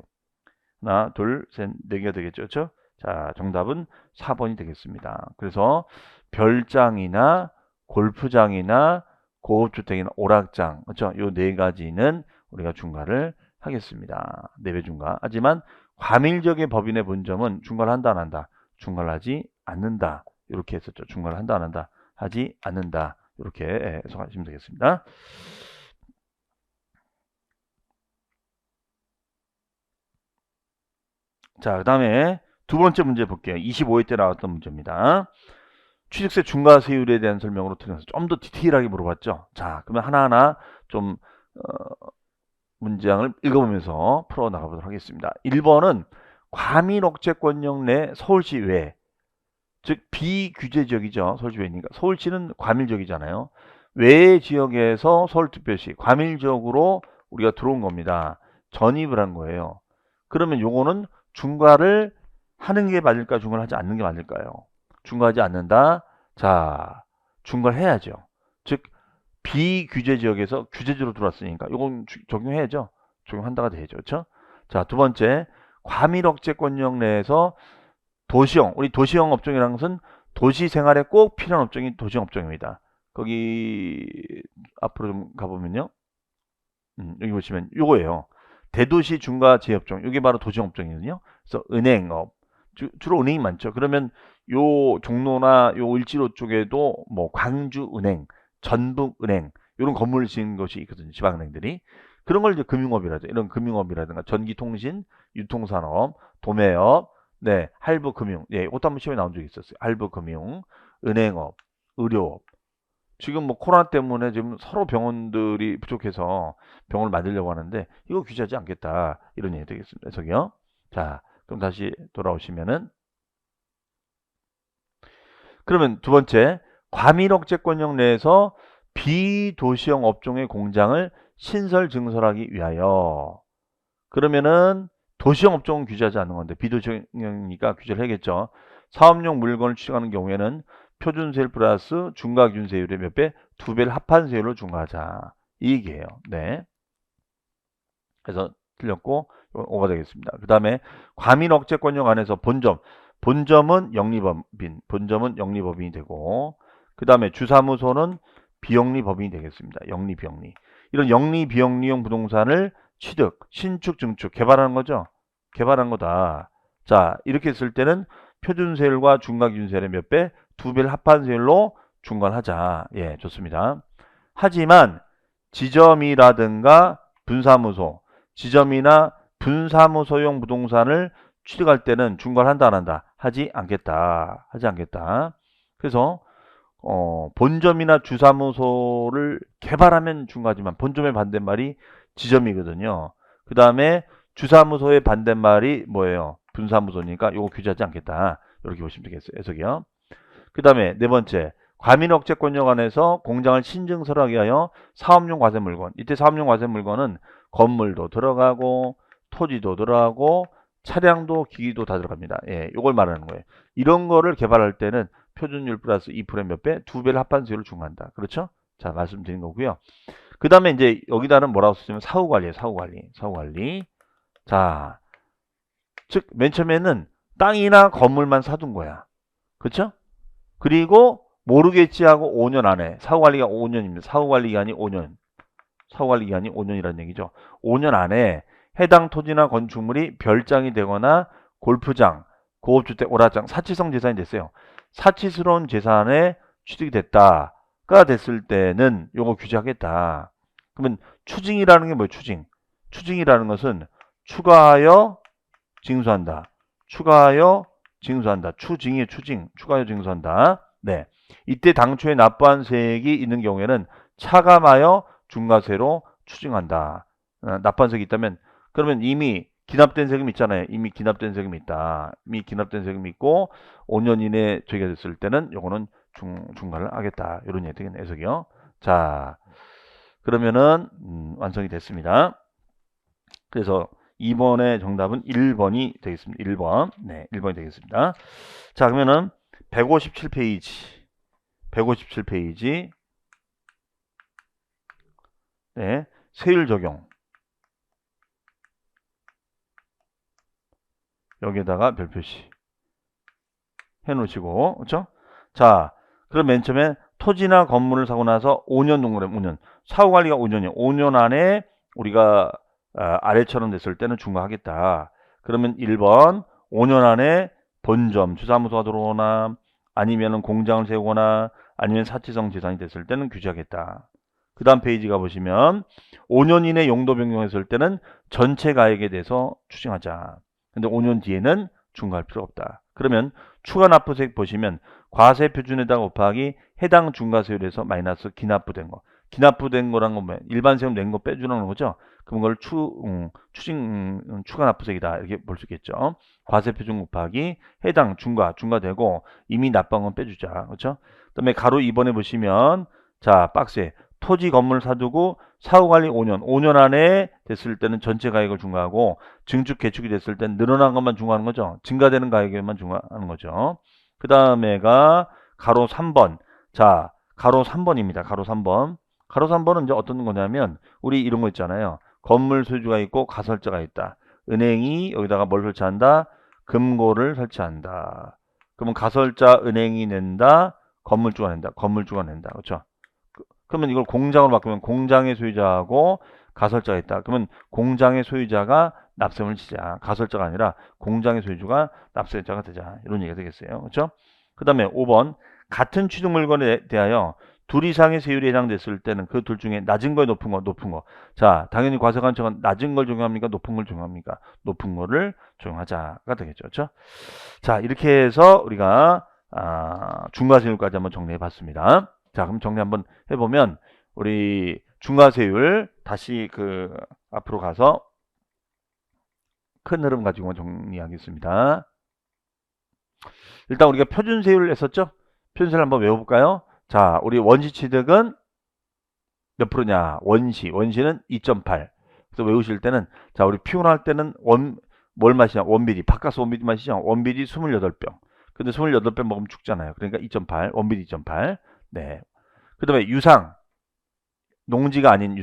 하나, 둘, 셋, 네 개가 되겠죠. 그렇죠? 자, 정답은 4번이 되겠습니다. 그래서 별장이나 골프장이나 고급주택이나 오락장, 그렇죠? 요 네 가지는 우리가 중과를 하겠습니다. 4배 중과. 하지만 과밀적의 법인의 본점은 중과를 한다 안 한다? 중과를 하지 않는다. 이렇게 했었죠. 중과를 한다 안 한다? 하지 않는다. 이렇게 해석하시면 되겠습니다. 자, 그 다음에 두 번째 문제 볼게요. 25회 때 나왔던 문제입니다. 취득세 중과세율에 대한 설명으로 틀려서 좀 더 디테일하게 물어봤죠. 자, 그러면 하나하나 좀 문장을 읽어보면서 풀어 나가보도록 하겠습니다. 1번은 과밀억제권역 내 서울시 외, 즉 비규제 지역이죠. 서울시 외니까 서울시는 과밀지역이잖아요. 외 지역에서 서울특별시 과밀지역으로 우리가 들어온 겁니다. 전입을 한 거예요. 그러면 요거는 중과를 하는 게 맞을까, 중과를 하지 않는 게 맞을까요? 중과하지 않는다. 자, 중과를 해야죠. 즉 비규제 지역에서 규제지로 들어왔으니까 이건 적용해야죠. 적용한다가 되죠. 그렇죠? 자, 두 번째, 과밀억제권역 내에서 도시형, 우리 도시형 업종이라는 것은 도시 생활에 꼭 필요한 업종이 도시형 업종입니다. 거기 앞으로 좀 가보면요. 여기 보시면 요거예요. 대도시 중과 제업종, 이게 바로 도시형 업종이거든요. 그래서 은행업, 주로 은행이 많죠. 그러면 요 종로나 요 을지로 쪽에도 뭐 광주은행, 전북은행 이런 건물을 지은 것이 있거든요. 지방은행들이. 그런 걸 이제 금융업이라죠. 이런 금융업이라든가 전기통신, 유통산업, 도매업, 네, 할부금융. 예, 이것도 한번 시험에 나온 적이 있었어요. 할부금융, 은행업, 의료업. 지금 뭐 코로나 때문에 지금 서로 병원들이 부족해서 병원을 만들려고 하는데 이거 규제하지 않겠다. 이런 얘기 되겠습니다. 저기요. 자, 그럼 다시 돌아오시면은 그러면 두 번째, 과밀억제권역 내에서 비도시형 업종의 공장을 신설 증설하기 위하여. 그러면은 도시형 업종은 규제하지 않는 건데 비도시형이니까 규제를 해야겠죠. 사업용 물건을 취득하는 경우에는 표준세율 플러스 중과균세율의 몇 배? 2배를 합한 세율로 중과하자. 이 얘기예요. 네. 그래서 틀렸고 5가 되겠습니다. 그 다음에 과밀억제권역 안에서 본점은 영리법인이 되고 그 다음에 주사무소는 비영리법인이 되겠습니다. 영리, 비영리. 이런 영리, 비영리용 부동산을 취득, 신축, 증축, 개발하는 거죠. 개발한 거다. 자, 이렇게 했을 때는 표준세율과 중과균세율의 몇 배? 2배를 합한 세율로 중과하자. 예, 좋습니다. 하지만 지점이라든가 분사무소, 지점이나 분사무소용 부동산을 취득할 때는 중과를 한다 안 한다? 하지 않겠다. 하지 않겠다. 그래서 본점이나 주사무소를 개발하면 중과하지만 본점의 반대말이 지점이거든요. 그 다음에 주사무소의 반대말이 뭐예요? 분사무소니까 이거 규제하지 않겠다. 이렇게 보시면 되겠어요. 해석이요. 그 다음에 네 번째, 과밀억제권역 안에서 공장을 신증설하기 위하여 사업용 과세물건. 이때 사업용 과세물건은 건물도 들어가고 토지도 들어가고 차량도 기기도 다 들어갑니다. 예, 이걸 말하는 거예요. 이런 거를 개발할 때는 표준율 플러스 2%의 몇 배? 2배를 합한 세율을 중과한다. 그렇죠? 자, 말씀드린 거고요. 그 다음에 이제 여기다는 뭐라고 쓰냐면 사후관리예요. 사후관리. 자, 즉 맨 처음에는 땅이나 건물만 사둔 거야. 그렇죠? 그리고 모르겠지 하고 5년 안에 사후관리가 5년입니다. 사후관리기간이 5년. 사후관리기간이 5년이라는 얘기죠. 5년 안에 해당 토지나 건축물이 별장이 되거나 골프장, 고급주택, 오락장, 사치성 재산이 됐어요. 사치스러운 재산에 취득이 됐다가 됐을 때는 요거 규제하겠다. 그러면 추징이라는 게 뭐예요? 추징이라는 것은 추가하여 징수한다. 추가하여 징수한다. 추가하여 징수한다. 네. 이때 당초에 납부한 세액이 있는 경우에는 차감하여 중과세로 추징한다. 납부한 세액이 있다면 그러면 이미 기납된 세금이 있잖아요. 이미 기납된 세금이 있다. 이미 기납된 세금이 있고 5년 이내에 저기가 됐을 때는 요거는 중과를 하겠다. 이런 얘기 되겠네. 해석이요. 자, 그러면은 완성이 됐습니다. 그래서 2번의 정답은 1번이 되겠습니다. 1번. 네, 1번이 되겠습니다. 자, 그러면은 157페이지. 네, 세율 적용. 여기에다가 별표시 해 놓으시고, 그렇죠? 자, 그럼 맨 처음에 토지나 건물을 사고 나서 5년 동안에 5년. 사후 관리가 5년이에요. 5년 안에 우리가 아래처럼 됐을 때는 중과하겠다. 그러면 1번 5년 안에 본점, 주사무소가 들어오나 아니면은 공장을 세우거나 아니면 사치성 재산이 됐을 때는 규제하겠다. 그 다음 페이지 가보시면 5년 이내 용도 변경했을 때는 전체 가액에 대해서 추징하자. 근데 5년 뒤에는 중과할 필요 없다. 그러면 추가 납부세액 보시면 과세 표준에다가 곱하기 해당 중과세율에서 마이너스 기납부된 거. 기납부된 거란 건 뭐예요? 일반 세금 낸 거 빼주는 거죠. 그럼 그걸 추가 납부세액이다. 이렇게 볼 수 있겠죠. 과세 표준 곱하기 해당 중과되고 이미 납부한 건 빼주자. 그렇죠? 그다음에 가로 2번에 보시면 자, 박스에 토지 건물 사두고 사후관리 5년 안에 됐을 때는 전체 가액을 중과하고 증축 개축이 됐을 때는 늘어난 것만 중과하는 거죠. 증가되는 가액에만 중과하는 거죠. 그 다음에가 가로 3번. 자, 가로 3번입니다. 가로 3번. 가로 3번은 이제 어떤 거냐면 우리 이런 거 있잖아요. 건물 소유주가 있고 가설자가 있다. 은행이 여기다가 뭘 설치한다? 금고를 설치한다. 그러면 가설자 은행이 낸다. 건물주가 낸다. 그렇죠? 그러면 이걸 공장으로 바꾸면 공장의 소유자하고 가설자가 있다. 그러면 공장의 소유자가 납세금을 치자. 가설자가 아니라 공장의 소유주가 납세자가 되자. 이런 얘기가 되겠어요. 그렇죠? 그 다음에 5번 같은 취득 물건에 대하여 둘 이상의 세율이 해당됐을 때는 그 둘 중에 낮은 거에 높은 거. 자, 당연히 과세관청은 낮은 걸 적용합니까? 높은 걸 적용합니까? 높은 거를 적용하자가 되겠죠. 그렇죠? 자, 이렇게 해서 우리가 중과세율까지 한번 정리해 봤습니다. 자, 그럼 정리 한번 해보면 우리 중과세율 다시 앞으로 가서 큰 흐름 가지고 정리하겠습니다. 일단 우리가 표준세율을 했었죠? 표준세율 한번 외워볼까요? 자, 우리 원시취득은 몇 프로냐? 원시는 2.8. 그래서 외우실 때는, 자, 우리 피곤할 때는 뭘 마시냐? 원비리. 바카스 원비리 마시죠? 원비리 28병. 근데 28병 먹으면 죽잖아요. 그러니까 2.8. 원비리 2.8. 네. 그 다음에 유상. 농지가 아닌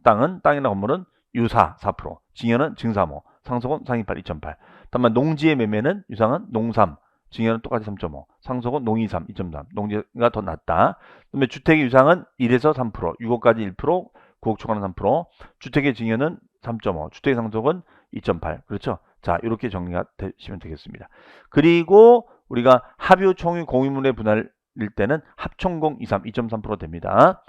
땅이나 건물은 유사 4%. 증여는 증3.5. 상속은 상위8 2.8. 다만 농지의 매매는 유상은 농3. 증여는 똑같이 3.5. 상속은 농2 3 2.3. 농지가 더 낮다. 그다음에 주택의 유상은 1에서 3%, 6억까지 1%, 9억 초과는 3%, 주택의 증여는 3.5, 주택의 상속은 2.8. 그렇죠? 자, 이렇게 정리가 되시면 되겠습니다. 그리고 우리가 합유 총유 공유물의 분할일 때는 합총공 2, 3, 2.3% 됩니다.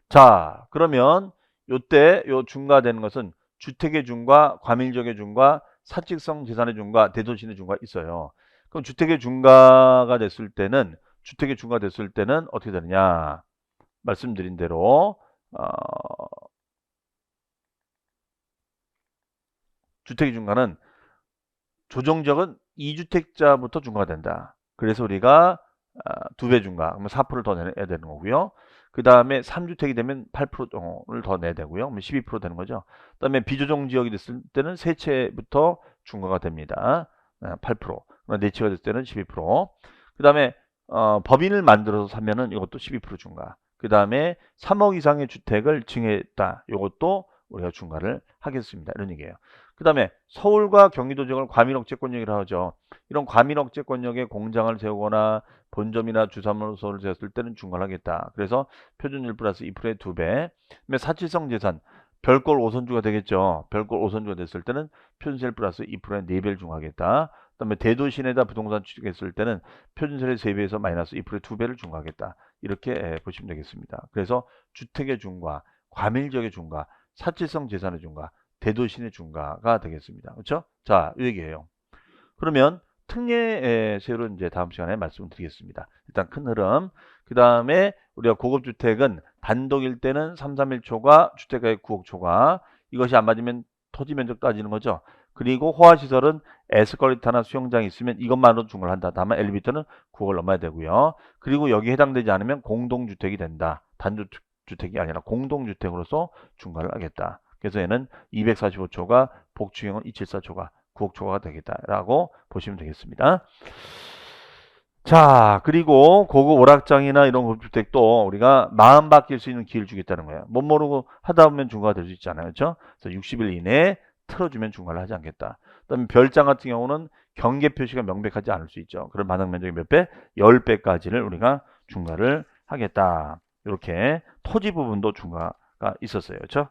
자, 그러면 요때 요 중과되는 것은 주택의 중과, 과밀적의 중과, 사직성 재산의 중과, 대도시의 중과 있어요. 그럼 주택의 중과가 됐을 때는 어떻게 되느냐? 말씀드린 대로 주택의 중과는 조정적은 2주택자부터 중과가 된다. 그래서 우리가 2배 중과, 그러면 4%를 더 내야 되는 거고요. 그 다음에 3주택이 되면 8%를 더 내야 되고요. 그러면 12% 되는 거죠. 그 다음에 비조정 지역이 됐을 때는 세 채부터 중과가 됩니다. 8%. 네 채가 됐을 때는 12%. 그 다음에 법인을 만들어서 사면은 이것도 12% 중과. 그 다음에 3억 이상의 주택을 증여했다. 이것도 우리가 중과를 하겠습니다. 이런 얘기예요. 그 다음에 서울과 경기도 지역을 과밀억제권역이라고 하죠. 이런 과밀억제권역에 공장을 세우거나 본점이나 주사무소를 세웠을 때는 중과를 하겠다. 그래서 표준율 플러스 2%의 2배. 그다음에 사치성 재산, 별골 5선주가 되겠죠. 별골 5선주가 됐을 때는 표준세율 플러스 2%의 4배를 중과하겠다. 그다음에 대도시내다 부동산 취득했을 때는 표준세율의 3배에서 마이너스 2%의 2배를 중과하겠다. 이렇게 보시면 되겠습니다. 그래서 주택의 중과, 과밀적의 중과, 사치성 재산의 중과, 대도시내 중과가 되겠습니다. 그렇죠? 자, 이 얘기예요. 그러면 특례 세율은 이제 다음 시간에 말씀을 드리겠습니다. 일단 큰 흐름. 그 다음에 우리가 고급주택은 단독일 때는 331 초과, 주택가의 9억 초과. 이것이 안 맞으면 토지 면적 따지는 거죠. 그리고 호화시설은 에스컬레이터나 수영장이 있으면 이것만으로 중과를 한다. 다만 엘리베이터는 9억을 넘어야 되고요. 그리고 여기에 해당되지 않으면 공동주택이 된다. 단주택이 아니라 공동주택으로서 중과를 하겠다. 그래서 얘는 245초가, 복추형은 274초가, 9억 초과가 되겠다라고 보시면 되겠습니다. 자, 그리고 고급 오락장이나 이런 고급주택도 우리가 마음 바뀔 수 있는 기회를 주겠다는 거예요. 못 모르고 하다 보면 중과가 될 수 있잖아요. 그렇죠? 그래서 60일 이내에 틀어주면 중과를 하지 않겠다. 그다음에 별장 같은 경우는 경계 표시가 명백하지 않을 수 있죠. 그런 마당 면적이 몇 배? 10배까지를 우리가 중과를 하겠다. 이렇게 토지 부분도 중과가 있었어요. 그렇죠?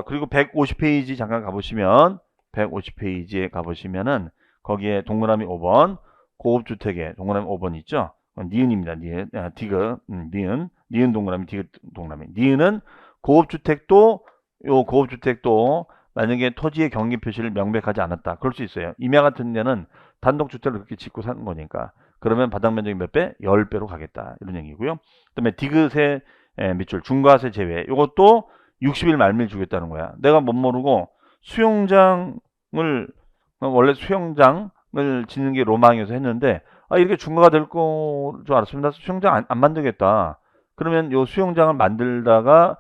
그리고 150페이지 잠깐 가보시면 150페이지에 가보시면은 거기에 동그라미 5번 고급주택에 동그라미 5번 있죠. 니은입니다. 니은, 디귿, 니은 동그라미, 디귿 동그라미. 니은은 고급주택도 만약에 토지의 경계 표시를 명백하지 않았다. 그럴 수 있어요. 임야 같은 데는 단독주택을 그렇게 짓고 사는 거니까. 그러면 바닥 면적이 몇 배? 10배로 가겠다. 이런 얘기고요. 그 다음에 디귿의 밑줄, 중과세 제외. 이것도 60일 말미에 주겠다는 거야. 내가 못 모르고 원래 수영장을 짓는 게 로망이어서 했는데, 이렇게 중과가 될 줄 알았습니다. 수영장 안 만들겠다. 그러면 요 수영장을 만들다가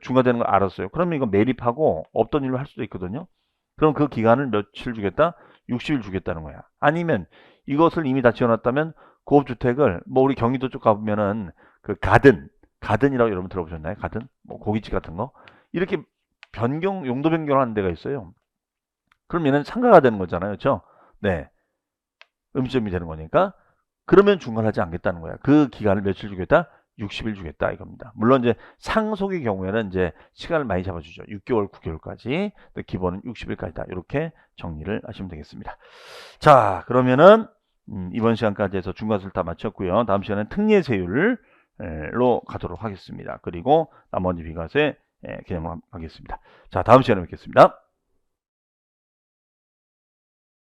중과되는 걸 알았어요. 그러면 이거 매립하고 없던 일로 할 수도 있거든요. 그럼 그 기간을 며칠 주겠다? 60일 주겠다는 거야. 아니면 이것을 이미 다 지어놨다면 고급주택을 우리 경기도 쪽 가보면은 그 가든이라고 여러분 들어보셨나요? 가든? 고깃집 같은 거. 이렇게 용도 변경하는 데가 있어요. 그럼 얘는 상가가 되는 거잖아요. 그렇죠? 네. 음식점이 되는 거니까. 그러면 중과를 하지 않겠다는 거야. 그 기간을 며칠 주겠다? 60일 주겠다 이겁니다. 물론 이제 상속의 경우에는 이제 시간을 많이 잡아주죠. 6개월, 9개월까지. 기본은 60일까지다. 이렇게 정리를 하시면 되겠습니다. 자, 그러면은 이번 시간까지 해서 중과세를 다 마쳤고요. 다음 시간에는 특례세율 로 가도록 하겠습니다. 그리고 나머지 비과세 개념하겠습니다. 자, 다음 시간에 뵙겠습니다.